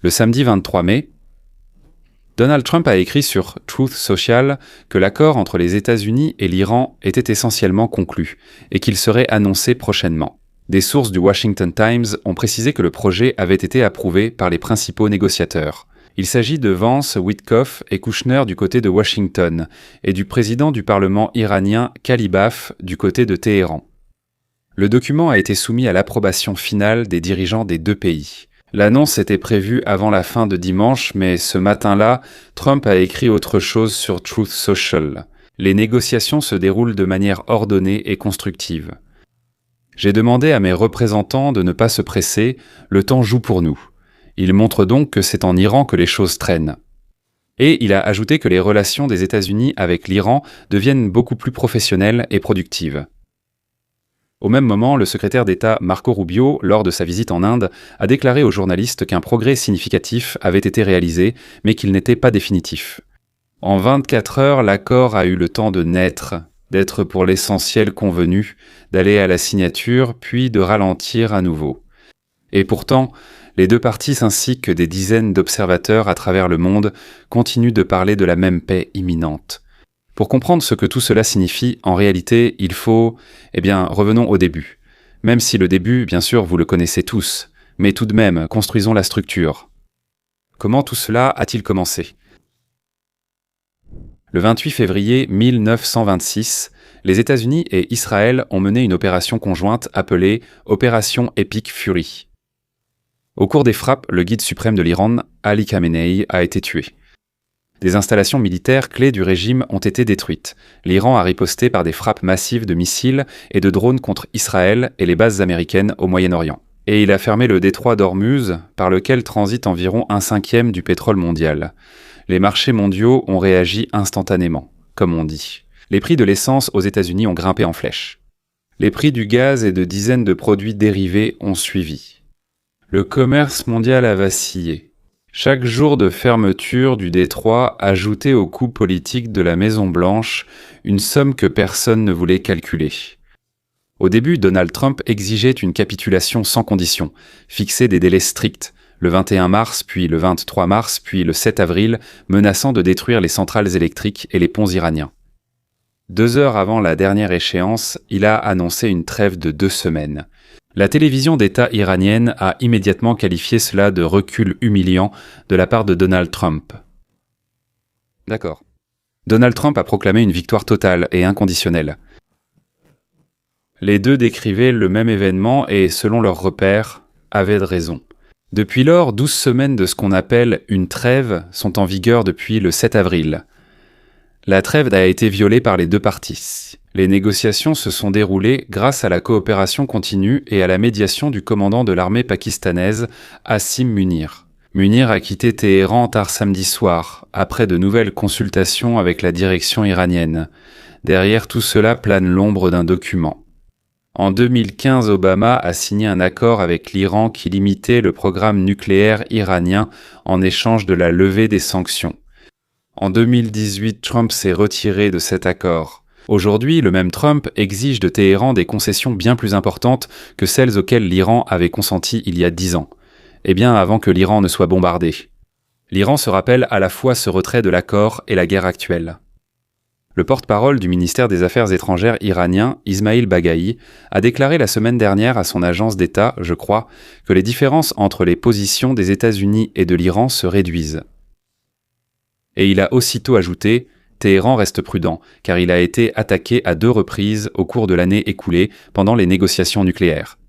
Le samedi 23 mai, Donald Trump a écrit sur Truth Social que l'accord entre les États-Unis et l'Iran était essentiellement conclu et qu'il serait annoncé prochainement. Des sources du Washington Times ont précisé que le projet avait été approuvé par les principaux négociateurs. Il s'agit de Vance, Witkoff et Kushner du côté de Washington et du président du Parlement iranien Kalibaf du côté de Téhéran. Le document a été soumis à l'approbation finale des dirigeants des deux pays. L'annonce était prévue avant la fin de dimanche, mais ce matin-là, Trump a écrit autre chose sur Truth Social. Les négociations se déroulent de manière ordonnée et constructive. J'ai demandé à mes représentants de ne pas se presser, le temps joue pour nous. Il montre donc que c'est en Iran que les choses traînent. Et il a ajouté que les relations des États-Unis avec l'Iran deviennent beaucoup plus professionnelles et productives. Au même moment, le secrétaire d'État Marco Rubio, lors de sa visite en Inde, a déclaré aux journalistes qu'un progrès significatif avait été réalisé, mais qu'il n'était pas définitif. En 24 heures, l'accord a eu le temps de naître, d'être pour l'essentiel convenu, d'aller à la signature, puis de ralentir à nouveau. Et pourtant, les deux parties ainsi que des dizaines d'observateurs à travers le monde continuent de parler de la même paix imminente. Pour comprendre ce que tout cela signifie, en réalité, il faut... revenons au début. Même si le début, bien sûr, vous le connaissez tous, mais tout de même, construisons la structure. Comment tout cela a-t-il commencé ? Le 28 février 1926, les États-Unis et Israël ont mené une opération conjointe appelée Opération Epic Fury. Au cours des frappes, le guide suprême de l'Iran, Ali Khamenei, a été tué. Des installations militaires clés du régime ont été détruites. L'Iran a riposté par des frappes massives de missiles et de drones contre Israël et les bases américaines au Moyen-Orient. Et il a fermé le détroit d'Ormuz, par lequel transite environ 1/5 du pétrole mondial. Les marchés mondiaux ont réagi instantanément, comme on dit. Les prix de l'essence aux États-Unis ont grimpé en flèche. Les prix du gaz et de dizaines de produits dérivés ont suivi. Le commerce mondial a vacillé. Chaque jour de fermeture du détroit ajoutait au coût politique de la Maison-Blanche une somme que personne ne voulait calculer. Au début, Donald Trump exigeait une capitulation sans condition, fixait des délais stricts, le 21 mars, puis le 23 mars, puis le 7 avril, menaçant de détruire les centrales électriques et les ponts iraniens. 2 heures avant la dernière échéance, il a annoncé une trêve de 2 semaines. La télévision d'État iranienne a immédiatement qualifié cela de recul humiliant de la part de Donald Trump. D'accord. Donald Trump a proclamé une victoire totale et inconditionnelle. Les deux décrivaient le même événement et, selon leurs repères, avaient de raison. Depuis lors, 12 semaines de ce qu'on appelle une trêve sont en vigueur depuis le 7 avril. La trêve a été violée par les deux parties. Les négociations se sont déroulées grâce à la coopération continue et à la médiation du commandant de l'armée pakistanaise, Asim Munir. Munir a quitté Téhéran tard samedi soir, après de nouvelles consultations avec la direction iranienne. Derrière tout cela plane l'ombre d'un document. En 2015, Obama a signé un accord avec l'Iran qui limitait le programme nucléaire iranien en échange de la levée des sanctions. En 2018, Trump s'est retiré de cet accord. Aujourd'hui, le même Trump exige de Téhéran des concessions bien plus importantes que celles auxquelles l'Iran avait consenti il y a 10 ans. Eh bien, avant que l'Iran ne soit bombardé. L'Iran se rappelle à la fois ce retrait de l'accord et la guerre actuelle. Le porte-parole du ministère des Affaires étrangères iranien, Ismail Bagaï, a déclaré la semaine dernière à son agence d'État, je crois, que les différences entre les positions des États-Unis et de l'Iran se réduisent. Et il a aussitôt ajouté « Téhéran reste prudent, car il a été attaqué à 2 reprises au cours de l'année écoulée pendant les négociations nucléaires.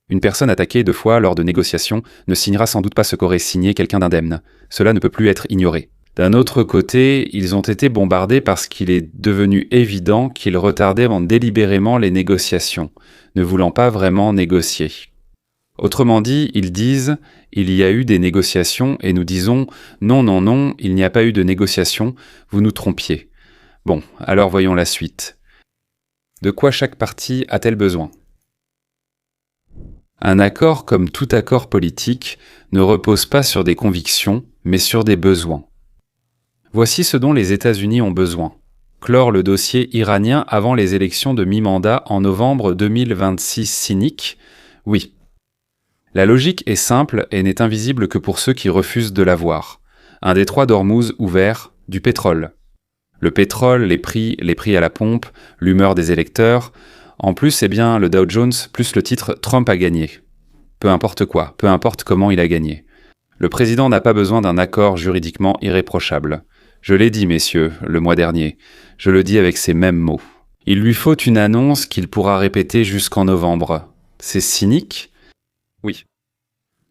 Une personne attaquée 2 fois lors de négociations ne signera sans doute pas ce qu'aurait signé quelqu'un d'indemne. Cela ne peut plus être ignoré. D'un autre côté, ils ont été bombardés parce qu'il est devenu évident qu'ils retardaient délibérément les négociations, ne voulant pas vraiment négocier. Autrement dit, ils disent « il y a eu des négociations » et nous disons « non, non, non, il n'y a pas eu de négociations, vous nous trompiez ». Bon, alors voyons la suite. De quoi chaque partie a-t-elle besoin ? Un accord, comme tout accord politique, ne repose pas sur des convictions, mais sur des besoins. Voici ce dont les États-Unis ont besoin. Clore le dossier iranien avant les élections de mi-mandat en novembre 2026 cynique ? Oui. La logique est simple et n'est invisible que pour ceux qui refusent de la voir. Un détroit d'Ormuz ouvert, du pétrole. Le pétrole, les prix à la pompe, l'humeur des électeurs. En plus, c'est bien le Dow Jones plus le titre « Trump a gagné ». Peu importe quoi, peu importe comment il a gagné. Le président n'a pas besoin d'un accord juridiquement irréprochable. Je l'ai dit, messieurs, le mois dernier. Je le dis avec ces mêmes mots. Il lui faut une annonce qu'il pourra répéter jusqu'en novembre. C'est cynique ? Oui.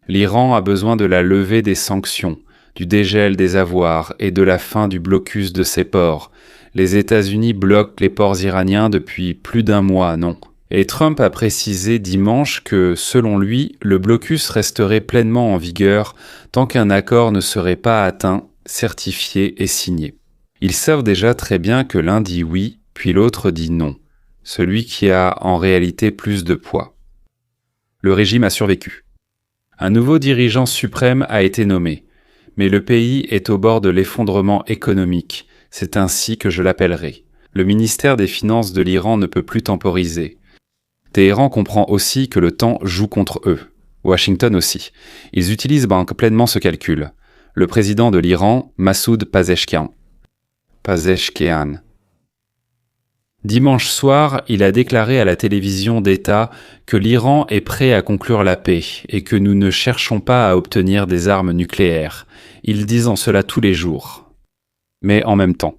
L'Iran a besoin de la levée des sanctions, du dégel des avoirs et de la fin du blocus de ses ports. Les États-Unis bloquent les ports iraniens depuis plus d'un mois, non. Et Trump a précisé dimanche que, selon lui, le blocus resterait pleinement en vigueur tant qu'un accord ne serait pas atteint, certifié et signé. Ils savent déjà très bien que l'un dit oui, puis l'autre dit non, celui qui a en réalité plus de poids. Le régime a survécu. Un nouveau dirigeant suprême a été nommé, mais le pays est au bord de l'effondrement économique, c'est ainsi que je l'appellerai. Le ministère des Finances de l'Iran ne peut plus temporiser. Téhéran comprend aussi que le temps joue contre eux. Washington aussi. Ils utilisent pleinement ce calcul. Le président de l'Iran, Massoud Pezeshkian. Dimanche soir, il a déclaré à la télévision d'État que l'Iran est prêt à conclure la paix et que nous ne cherchons pas à obtenir des armes nucléaires. Ils disent en cela tous les jours. Mais en même temps.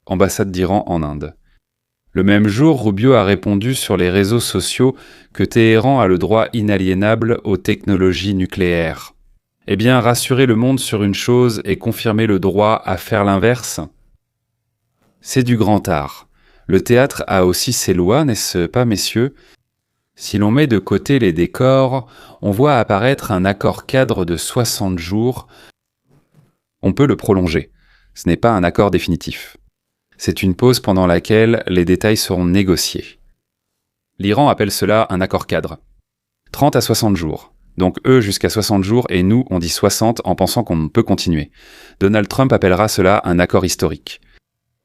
Ambassade d'Iran en Inde. Le même jour, Rubio a répondu sur les réseaux sociaux que Téhéran a le droit inaliénable aux technologies nucléaires. Eh bien, rassurer le monde sur une chose et confirmer le droit à faire l'inverse ? C'est du grand art. Le théâtre a aussi ses lois, n'est-ce pas, messieurs ? Si l'on met de côté les décors, on voit apparaître un accord cadre de 60 jours. On peut le prolonger. Ce n'est pas un accord définitif. C'est une pause pendant laquelle les détails seront négociés. L'Iran appelle cela un accord cadre. 30 à 60 jours. Donc eux jusqu'à 60 jours et nous on dit 60 en pensant qu'on peut continuer. Donald Trump appellera cela un accord historique.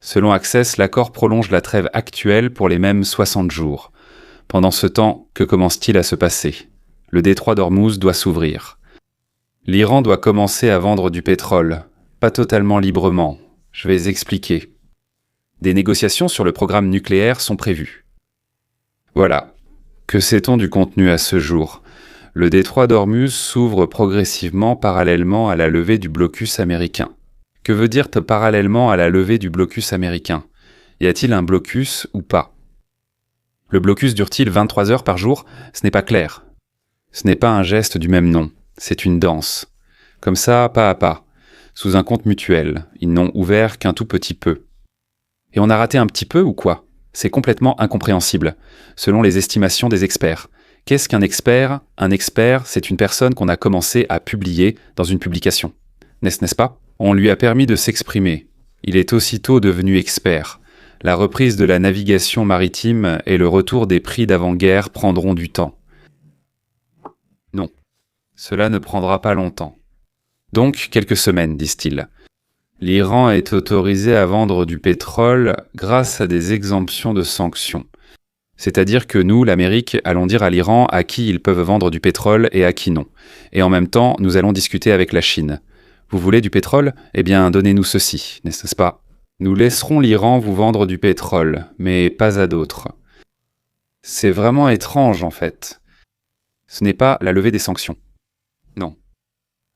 Selon Access, l'accord prolonge la trêve actuelle pour les mêmes 60 jours. Pendant ce temps, que commence-t-il à se passer ? Le détroit d'Ormuz doit s'ouvrir. L'Iran doit commencer à vendre du pétrole. Pas totalement librement. Je vais expliquer. Des négociations sur le programme nucléaire sont prévues. Voilà. Que sait-on du contenu à ce jour ? Le détroit d'Ormuz s'ouvre progressivement parallèlement à la levée du blocus américain. Que veut dire parallèlement à la levée du blocus américain ? Y a-t-il un blocus ou pas ? Le blocus dure-t-il 23 heures par jour ? Ce n'est pas clair. Ce n'est pas un geste du même nom. C'est une danse. Comme ça, pas à pas. Sous un compte mutuel. Ils n'ont ouvert qu'un tout petit peu. Et on a raté un petit peu ou quoi ? C'est complètement incompréhensible, selon les estimations des experts. Qu'est-ce qu'un expert ? Un expert, c'est une personne qu'on a commencé à publier dans une publication. N'est-ce pas ? On lui a permis de s'exprimer. Il est aussitôt devenu expert. La reprise de la navigation maritime et le retour des prix d'avant-guerre prendront du temps. Non, cela ne prendra pas longtemps. Donc, quelques semaines, disent-ils. L'Iran est autorisé à vendre du pétrole grâce à des exemptions de sanctions. C'est-à-dire que nous, l'Amérique, allons dire à l'Iran à qui ils peuvent vendre du pétrole et à qui non. Et en même temps, nous allons discuter avec la Chine. Vous voulez du pétrole ? Eh bien, donnez-nous ceci, n'est-ce pas ? Nous laisserons l'Iran vous vendre du pétrole, mais pas à d'autres. C'est vraiment étrange, en fait. Ce n'est pas la levée des sanctions. Non.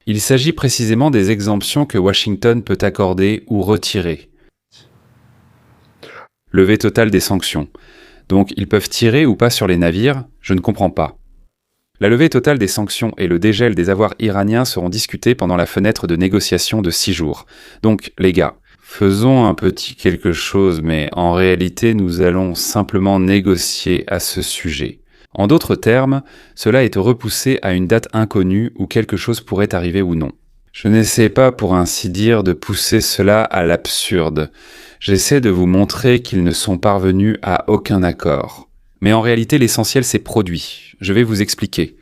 Il s'agit précisément des exemptions que Washington peut accorder ou retirer. Levée totale des sanctions. Donc, ils peuvent tirer ou pas sur les navires ? Je ne comprends pas. La levée totale des sanctions et le dégel des avoirs iraniens seront discutés pendant la fenêtre de négociation de 6 jours. Donc, les gars, faisons un petit quelque chose, mais en réalité, nous allons simplement négocier à ce sujet. En d'autres termes, cela est repoussé à une date inconnue où quelque chose pourrait arriver ou non. Je n'essaie pas, pour ainsi dire, de pousser cela à l'absurde. J'essaie de vous montrer qu'ils ne sont parvenus à aucun accord. Mais en réalité, l'essentiel s'est produit. Je vais vous expliquer.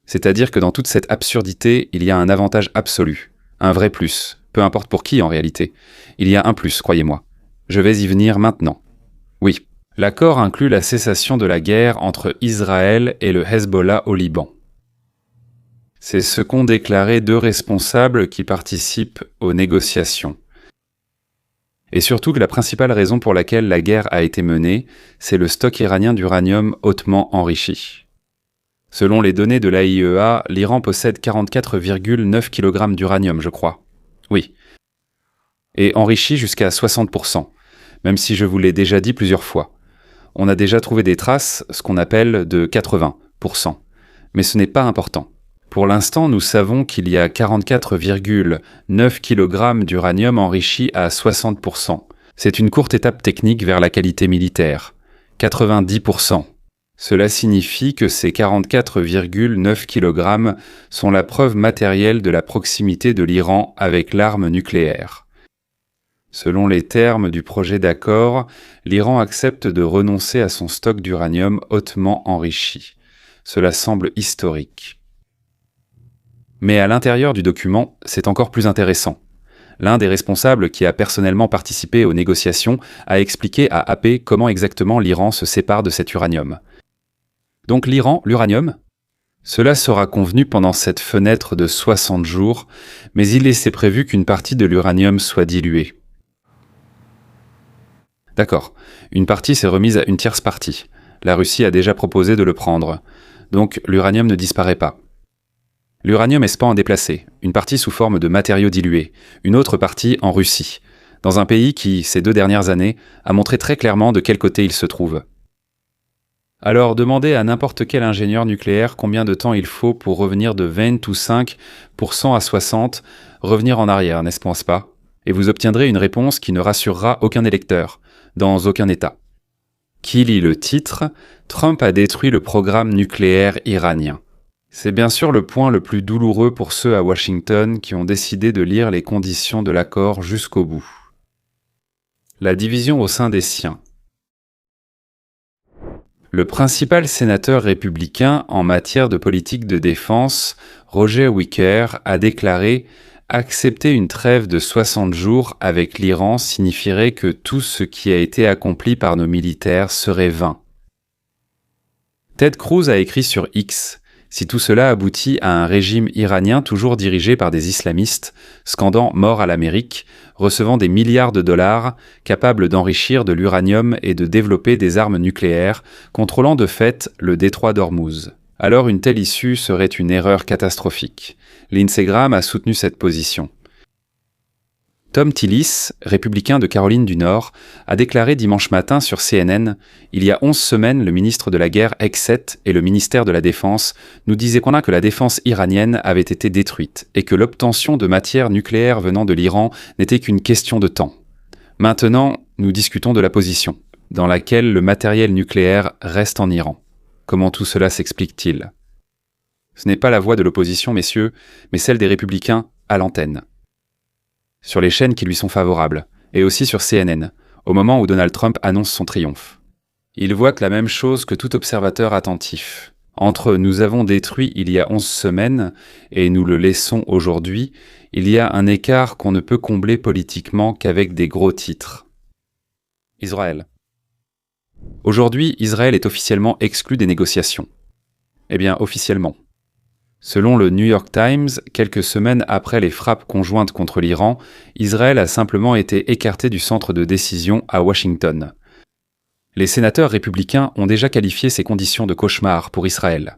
C'est-à-dire que dans toute cette absurdité, il y a un avantage absolu. Un vrai plus. Peu importe pour qui, en réalité. Il y a un plus, croyez-moi. Je vais y venir maintenant. Oui, L'accord inclut la cessation de la guerre entre Israël et le Hezbollah au Liban. C'est ce qu'ont déclaré 2 responsables qui participent aux négociations. Et surtout que la principale raison pour laquelle la guerre a été menée, c'est le stock iranien d'uranium hautement enrichi. Selon les données de l'AIEA, l'Iran possède 44,9 kg d'uranium, je crois. Oui. Et enrichi jusqu'à 60%, même si je vous l'ai déjà dit plusieurs fois. On a déjà trouvé des traces, ce qu'on appelle de 80%. Mais ce n'est pas important. Pour l'instant, nous savons qu'il y a 44,9 kg d'uranium enrichi à 60%. C'est une courte étape technique vers la qualité militaire. 90%. Cela signifie que ces 44,9 kg sont la preuve matérielle de la proximité de l'Iran avec l'arme nucléaire. Selon les termes du projet d'accord, l'Iran accepte de renoncer à son stock d'uranium hautement enrichi. Cela semble historique. Mais à l'intérieur du document, c'est encore plus intéressant. L'un des responsables qui a personnellement participé aux négociations a expliqué à AP comment exactement l'Iran se sépare de cet uranium. Donc l'uranium, cela sera convenu pendant cette fenêtre de 60 jours, mais il est prévu qu'une partie de l'uranium soit diluée. D'accord, une partie s'est remise à une tierce partie. La Russie a déjà proposé de le prendre, donc l'uranium ne disparaît pas. L'uranium est cependant déplacé, une partie sous forme de matériaux dilués, une autre partie en Russie, dans un pays qui, ces 2 dernières années, a montré très clairement de quel côté il se trouve. Alors demandez à n'importe quel ingénieur nucléaire combien de temps il faut pour revenir de 20 ou 5% à 60%, revenir en arrière, n'est-ce pas? Et vous obtiendrez une réponse qui ne rassurera aucun électeur, dans aucun État. Qui lit le titre « Trump a détruit le programme nucléaire iranien ». C'est bien sûr le point le plus douloureux pour ceux à Washington qui ont décidé de lire les conditions de l'accord jusqu'au bout. La division au sein des siens. Le principal sénateur républicain en matière de politique de défense, Roger Wicker, a déclaré « Accepter une trêve de 60 jours avec l'Iran signifierait que tout ce qui a été accompli par nos militaires serait vain. » Ted Cruz a écrit sur X « Si tout cela aboutit à un régime iranien toujours dirigé par des islamistes, scandant mort à l'Amérique, recevant des milliards de dollars, capable d'enrichir de l'uranium et de développer des armes nucléaires, contrôlant de fait le détroit d'Ormuz. Alors une telle issue serait une erreur catastrophique. » Lindsey Graham a soutenu cette position. Tom Tillis, républicain de Caroline du Nord, a déclaré dimanche matin sur CNN « Il y a 11 semaines, le ministre de la Guerre Hegseth et le ministère de la Défense nous disaient que la défense iranienne avait été détruite et que l'obtention de matières nucléaires venant de l'Iran n'était qu'une question de temps. Maintenant, nous discutons de la position, dans laquelle le matériel nucléaire reste en Iran. Comment tout cela s'explique-t-il ? Ce n'est pas la voix de l'opposition, messieurs, mais celle des républicains à l'antenne. Sur les chaînes qui lui sont favorables, et aussi sur CNN, au moment où Donald Trump annonce son triomphe. Il voit que la même chose que tout observateur attentif. Entre « nous avons détruit il y a 11 semaines » et « nous le laissons aujourd'hui », il y a un écart qu'on ne peut combler politiquement qu'avec des gros titres. Israël. Aujourd'hui, Israël est officiellement exclu des négociations. Eh bien, officiellement. Selon le New York Times, quelques semaines après les frappes conjointes contre l'Iran, Israël a simplement été écarté du centre de décision à Washington. Les sénateurs républicains ont déjà qualifié ces conditions de cauchemar pour Israël.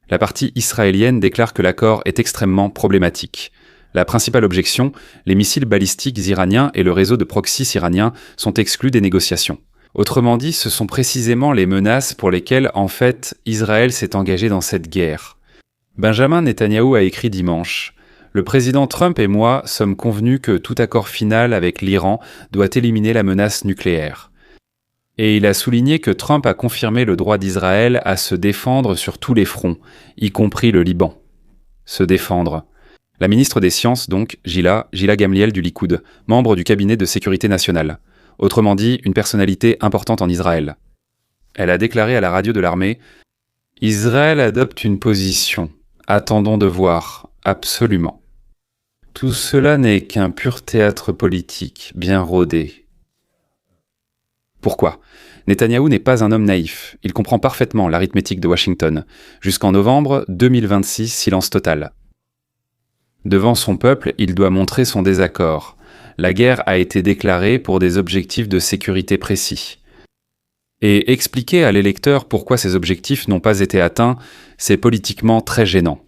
La partie israélienne déclare que l'accord est extrêmement problématique. La principale objection, les missiles balistiques iraniens et le réseau de proxys iraniens sont exclus des négociations. Autrement dit, ce sont précisément les menaces pour lesquelles, en fait, Israël s'est engagé dans cette guerre. Benjamin Netanyahou a écrit dimanche « Le président Trump et moi sommes convenus que tout accord final avec l'Iran doit éliminer la menace nucléaire. » Et il a souligné que Trump a confirmé le droit d'Israël à se défendre sur tous les fronts, y compris le Liban. Se défendre. La ministre des Sciences, donc, Gila Gamliel du Likoud, membre du cabinet de sécurité nationale. Autrement dit, une personnalité importante en Israël. Elle a déclaré à la radio de l'armée « Israël adopte une position. Attendons de voir, absolument. Tout cela n'est qu'un pur théâtre politique, bien rodé. » Pourquoi ? Netanyahou n'est pas un homme naïf, il comprend parfaitement l'arithmétique de Washington. Jusqu'en novembre 2026, silence total. Devant son peuple, il doit montrer son désaccord. La guerre a été déclarée pour des objectifs de sécurité précis. Et expliquer à l'électeur pourquoi ces objectifs n'ont pas été atteints, c'est politiquement très gênant.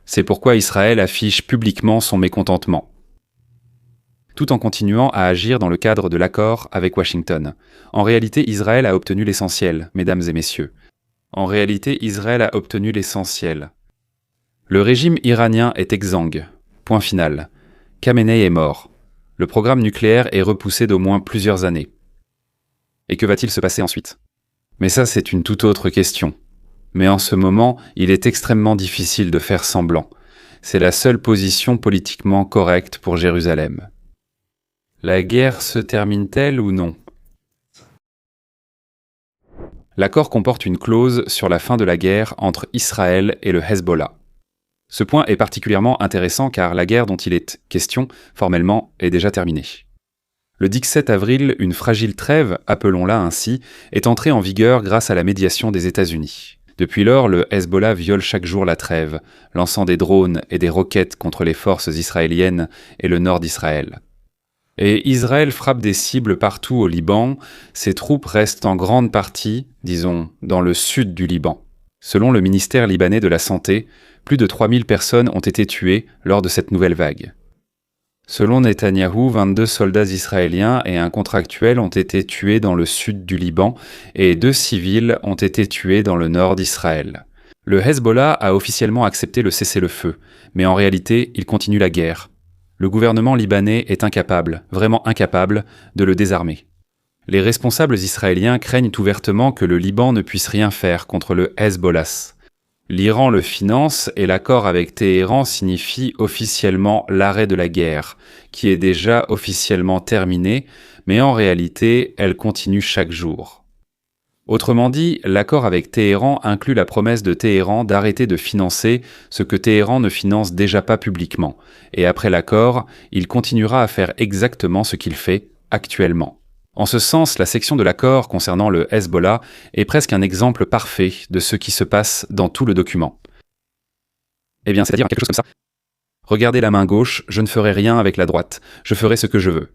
C'est pourquoi Israël affiche publiquement son mécontentement, tout en continuant à agir dans le cadre de l'accord avec Washington. En réalité, Israël a obtenu l'essentiel, mesdames et messieurs. En réalité, Israël a obtenu l'essentiel. Le régime iranien est exsangue. Point final. Khamenei est mort. Le programme nucléaire est repoussé d'au moins plusieurs années. Et que va-t-il se passer ensuite ? Mais ça, c'est une toute autre question. Mais en ce moment, il est extrêmement difficile de faire semblant. C'est la seule position politiquement correcte pour Jérusalem. La guerre se termine-t-elle ou non ? L'accord comporte une clause sur la fin de la guerre entre Israël et le Hezbollah. Ce point est particulièrement intéressant car la guerre dont il est question, formellement, est déjà terminée. Le 17 avril, une fragile trêve, appelons-la ainsi, est entrée en vigueur grâce à la médiation des États-Unis. Depuis lors, le Hezbollah viole chaque jour la trêve, lançant des drones et des roquettes contre les forces israéliennes et le nord d'Israël. Et Israël frappe des cibles partout au Liban, ses troupes restent en grande partie, disons, dans le sud du Liban. Selon le ministère libanais de la Santé, plus de 3000 personnes ont été tuées lors de cette nouvelle vague. Selon Netanyahou, 22 soldats israéliens et un contractuel ont été tués dans le sud du Liban et 2 civils ont été tués dans le nord d'Israël. Le Hezbollah a officiellement accepté le cessez-le-feu, mais en réalité, il continue la guerre. Le gouvernement libanais est incapable, vraiment incapable, de le désarmer. Les responsables israéliens craignent ouvertement que le Liban ne puisse rien faire contre le Hezbollah. L'Iran le finance et l'accord avec Téhéran signifie officiellement l'arrêt de la guerre, qui est déjà officiellement terminée, mais en réalité, elle continue chaque jour. Autrement dit, l'accord avec Téhéran inclut la promesse de Téhéran d'arrêter de financer ce que Téhéran ne finance déjà pas publiquement, et après l'accord, il continuera à faire exactement ce qu'il fait actuellement. En ce sens, la section de l'accord concernant le Hezbollah est presque un exemple parfait de ce qui se passe dans tout le document. Eh bien, c'est-à-dire quelque chose comme ça. Regardez la main gauche, je ne ferai rien avec la droite, je ferai ce que je veux.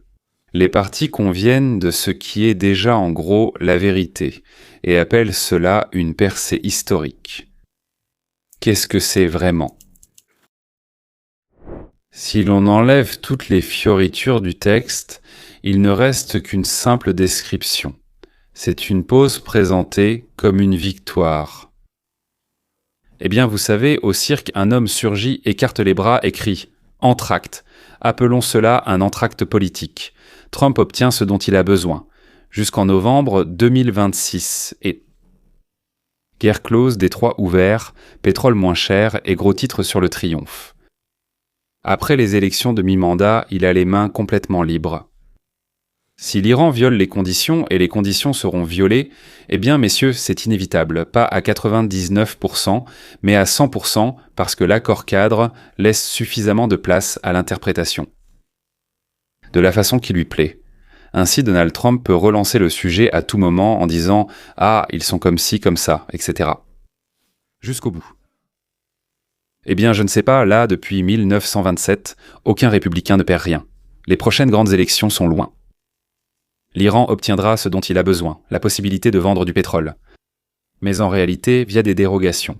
Les parties conviennent de ce qui est déjà en gros la vérité, et appellent cela une percée historique. Qu'est-ce que c'est vraiment ? Si l'on enlève toutes les fioritures du texte, il ne reste qu'une simple description. C'est une pose présentée comme une victoire. Eh bien, vous savez, au cirque, un homme surgit, écarte les bras et crie « Entracte ». Appelons cela un entracte politique. Trump obtient ce dont il a besoin, jusqu'en novembre 2026, et guerre close, détroit ouvert, pétrole moins cher et gros titres sur le triomphe. Après les élections de mi-mandat, il a les mains complètement libres. Si l'Iran viole les conditions, et les conditions seront violées, eh bien, messieurs, c'est inévitable, pas à 99%, mais à 100%, parce que l'accord cadre laisse suffisamment de place à l'interprétation. De la façon qui lui plaît. Ainsi, Donald Trump peut relancer le sujet à tout moment en disant « Ah, ils sont comme ci, comme ça, etc. » Jusqu'au bout. Eh bien, je ne sais pas, là, depuis 1927, aucun républicain ne perd rien. Les prochaines grandes élections sont loin. L'Iran obtiendra ce dont il a besoin, la possibilité de vendre du pétrole. Mais en réalité, via des dérogations.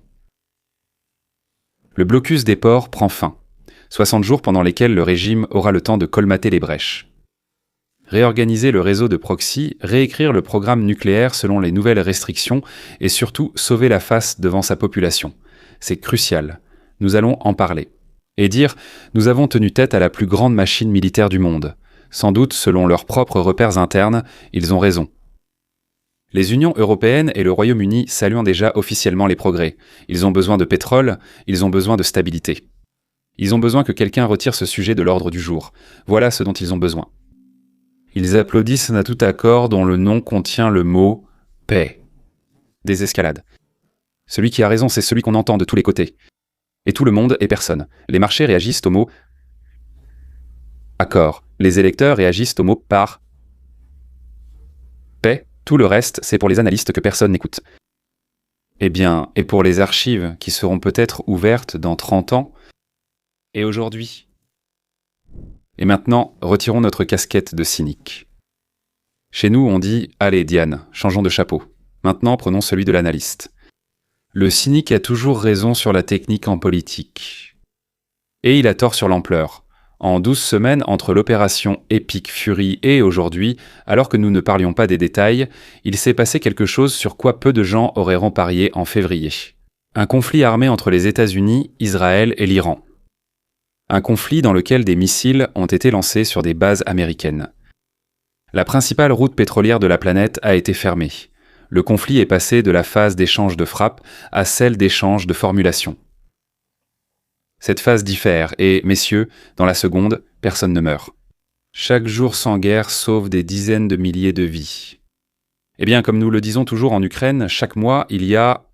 Le blocus des ports prend fin. 60 jours pendant lesquels le régime aura le temps de colmater les brèches. Réorganiser le réseau de proxy, réécrire le programme nucléaire selon les nouvelles restrictions et surtout sauver la face devant sa population. C'est crucial. Nous allons en parler. Et dire « Nous avons tenu tête à la plus grande machine militaire du monde ». Sans doute, selon leurs propres repères internes, ils ont raison. Les Unions européennes et le Royaume-Uni saluant déjà officiellement les progrès. Ils ont besoin de pétrole, ils ont besoin de stabilité. Ils ont besoin que quelqu'un retire ce sujet de l'ordre du jour. Voilà ce dont ils ont besoin. Ils applaudissent à tout accord dont le nom contient le mot « paix ». Désescalade. Celui qui a raison, c'est celui qu'on entend de tous les côtés. Et tout le monde et personne. Les marchés réagissent au mot « accord ». Les électeurs réagissent au mot « par ». Paix. Tout le reste, c'est pour les analystes que personne n'écoute. Eh bien, et pour les archives qui seront peut-être ouvertes dans 30 ans? Et aujourd'hui? Et maintenant, retirons notre casquette de cynique. Chez nous, on dit « Allez, Diane, changeons de chapeau. Maintenant, prenons celui de l'analyste. » Le cynique a toujours raison sur la technique en politique. Et il a tort sur l'ampleur. En 12 semaines, entre l'opération Epic Fury et aujourd'hui, alors que nous ne parlions pas des détails, il s'est passé quelque chose sur quoi peu de gens auraient parié en février. Un conflit armé entre les États-Unis, Israël et l'Iran. Un conflit dans lequel des missiles ont été lancés sur des bases américaines. La principale route pétrolière de la planète a été fermée. Le conflit est passé de la phase d'échange de frappes à celle d'échange de formulations. Cette phase diffère et, messieurs, dans la seconde, personne ne meurt. Chaque jour sans guerre sauve des dizaines de milliers de vies. Eh bien, comme nous le disons toujours en Ukraine, chaque mois, il y a,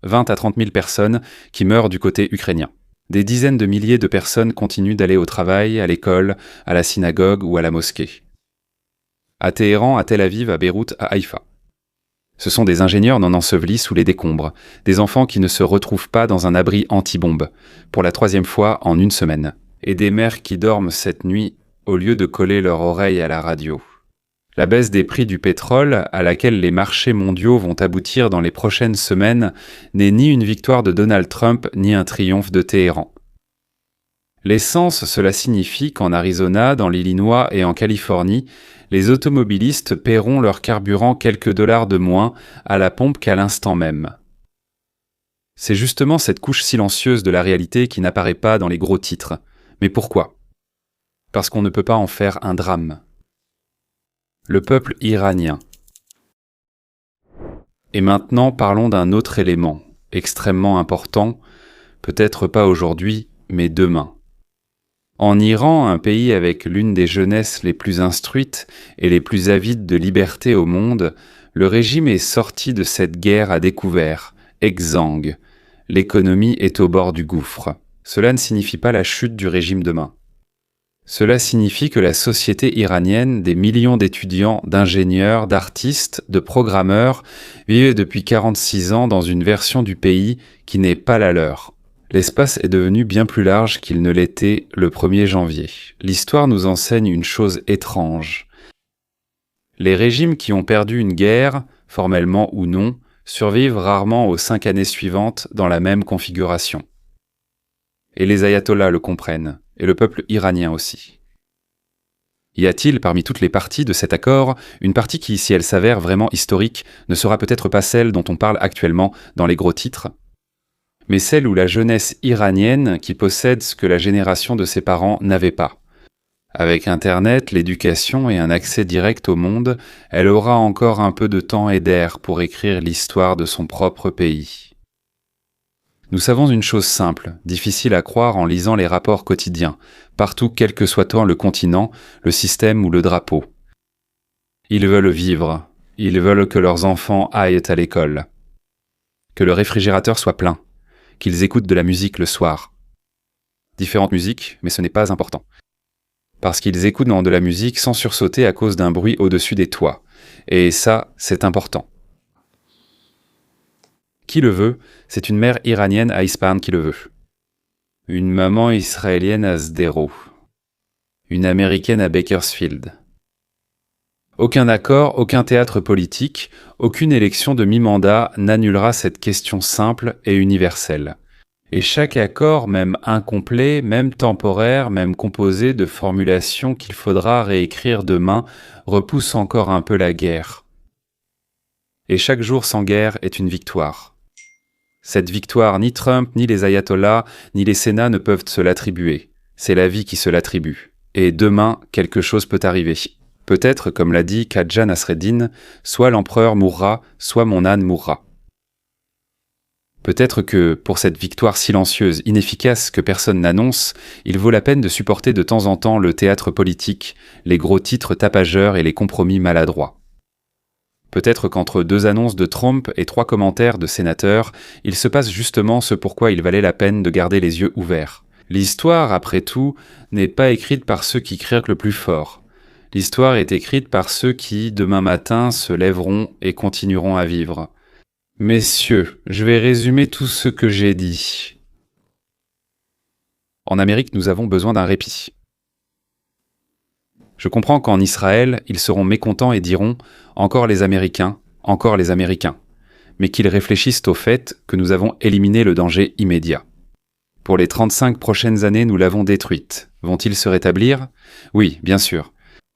20 à 30 000 personnes qui meurent du côté ukrainien. Des dizaines de milliers de personnes continuent d'aller au travail, à l'école, à la synagogue ou à la mosquée. À Téhéran, à Tel Aviv, à Beyrouth, à Haïfa. Ce sont des ingénieurs non ensevelis sous les décombres, des enfants qui ne se retrouvent pas dans un abri anti-bombe, pour la 3e fois en 1 semaine, et des mères qui dorment cette nuit au lieu de coller leur oreille à la radio. La baisse des prix du pétrole, à laquelle les marchés mondiaux vont aboutir dans les prochaines semaines, n'est ni une victoire de Donald Trump, ni un triomphe de Téhéran. L'essence, cela signifie qu'en Arizona, dans l'Illinois et en Californie, les automobilistes paieront leur carburant quelques dollars de moins à la pompe qu'à l'instant même. C'est justement cette couche silencieuse de la réalité qui n'apparaît pas dans les gros titres. Mais pourquoi? Parce qu'on ne peut pas en faire un drame. Le peuple iranien. Et maintenant, parlons d'un autre élément, extrêmement important, peut-être pas aujourd'hui, mais demain. En Iran, un pays avec l'une des jeunesses les plus instruites et les plus avides de liberté au monde, le régime est sorti de cette guerre à découvert, exsangue. L'économie est au bord du gouffre. Cela ne signifie pas la chute du régime demain. Cela signifie que la société iranienne, des millions d'étudiants, d'ingénieurs, d'artistes, de programmeurs, vivait depuis 46 ans dans une version du pays qui n'est pas la leur. L'espace est devenu bien plus large qu'il ne l'était le 1er janvier. L'histoire nous enseigne une chose étrange. Les régimes qui ont perdu une guerre, formellement ou non, survivent rarement aux 5 années suivantes dans la même configuration. Et les ayatollahs le comprennent, et le peuple iranien aussi. Y a-t-il, parmi toutes les parties de cet accord, une partie qui, si elle s'avère vraiment historique, ne sera peut-être pas celle dont on parle actuellement dans les gros titres ? Mais celle où la jeunesse iranienne qui possède ce que la génération de ses parents n'avait pas. Avec Internet, l'éducation et un accès direct au monde, elle aura encore un peu de temps et d'air pour écrire l'histoire de son propre pays. Nous savons une chose simple, difficile à croire en lisant les rapports quotidiens, partout quel que soit le continent, le système ou le drapeau. Ils veulent vivre, ils veulent que leurs enfants aillent à l'école, que le réfrigérateur soit plein, qu'ils écoutent de la musique le soir. Différentes musiques, mais ce n'est pas important. Parce qu'ils écoutent de la musique sans sursauter à cause d'un bruit au-dessus des toits. Et ça, c'est important. Qui le veut? C'est une mère iranienne à Ispahan qui le veut. Une maman israélienne à Sderot. Une américaine à Bakersfield. Aucun accord, aucun théâtre politique, aucune élection de mi-mandat n'annulera cette question simple et universelle. Et chaque accord, même incomplet, même temporaire, même composé de formulations qu'il faudra réécrire demain, repousse encore un peu la guerre. Et chaque jour sans guerre est une victoire. Cette victoire, ni Trump, ni les ayatollahs, ni les sénats ne peuvent se l'attribuer. C'est la vie qui se l'attribue. Et demain, quelque chose peut arriver. Peut-être, comme l'a dit Khaja Nasreddin, soit l'empereur mourra, soit mon âne mourra. Peut-être que, pour cette victoire silencieuse, inefficace, que personne n'annonce, il vaut la peine de supporter de temps en temps le théâtre politique, les gros titres tapageurs et les compromis maladroits. Peut-être qu'entre 2 annonces de Trump et 3 commentaires de sénateurs, il se passe justement ce pourquoi il valait la peine de garder les yeux ouverts. L'histoire, après tout, n'est pas écrite par ceux qui crient le plus fort. L'histoire est écrite par ceux qui, demain matin, se lèveront et continueront à vivre. Messieurs, je vais résumer tout ce que j'ai dit. En Amérique, nous avons besoin d'un répit. Je comprends qu'en Israël, ils seront mécontents et diront « encore les Américains, encore les Américains », mais qu'ils réfléchissent au fait que nous avons éliminé le danger immédiat. Pour les 35 prochaines années, nous l'avons détruite. Vont-ils se rétablir? Oui, bien sûr.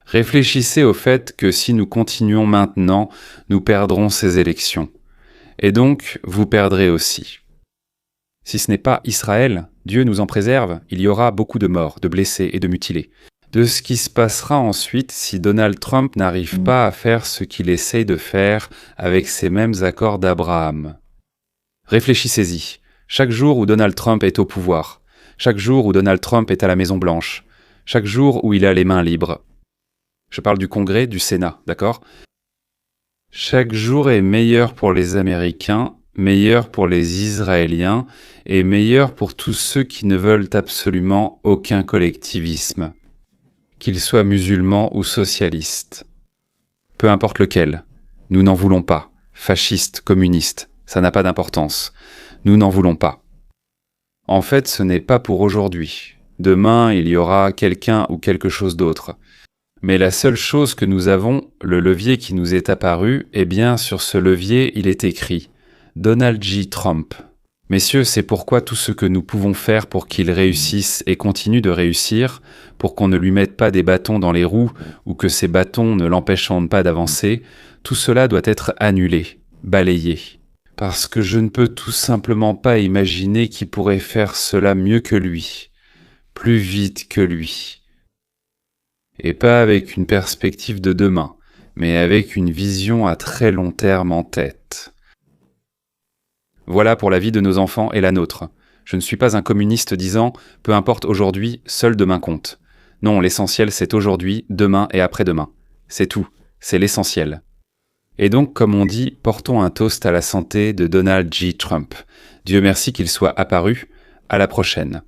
Réfléchissez au fait que si nous continuons maintenant, nous perdrons ces élections. Et donc, vous perdrez aussi. Si ce n'est pas Israël, Dieu nous en préserve, il y aura beaucoup de morts, de blessés et de mutilés. De ce qui se passera ensuite si Donald Trump n'arrive pas à faire ce qu'il essaye de faire avec ces mêmes accords d'Abraham. Réfléchissez-y. Chaque jour où Donald Trump est au pouvoir, chaque jour où Donald Trump est à la Maison-Blanche, chaque jour où il a les mains libres. Je parle du Congrès, du Sénat, d'accord? Chaque jour est meilleur pour les Américains, meilleur pour les Israéliens et meilleur pour tous ceux qui ne veulent absolument aucun collectivisme, qu'ils soient musulmans ou socialistes. Peu importe lequel, nous n'en voulons pas. Fascistes, communistes, ça n'a pas d'importance. Nous n'en voulons pas. En fait, ce n'est pas pour aujourd'hui. Demain, il y aura quelqu'un ou quelque chose d'autre. Mais la seule chose que nous avons, le levier qui nous est apparu, eh bien, sur ce levier, il est écrit « Donald J. Trump ». Messieurs, c'est pourquoi tout ce que nous pouvons faire pour qu'il réussisse et continue de réussir, pour qu'on ne lui mette pas des bâtons dans les roues ou que ces bâtons ne l'empêcheront pas d'avancer, tout cela doit être annulé, balayé. Parce que je ne peux tout simplement pas imaginer qui pourrait faire cela mieux que lui, plus vite que lui. Et pas avec une perspective de demain, mais avec une vision à très long terme en tête. Voilà pour la vie de nos enfants et la nôtre. Je ne suis pas un communiste disant « peu importe aujourd'hui, seul demain compte ». Non, l'essentiel c'est aujourd'hui, demain et après-demain. C'est tout, c'est l'essentiel. Et donc, comme on dit, portons un toast à la santé de Donald J. Trump. Dieu merci qu'il soit apparu. À la prochaine.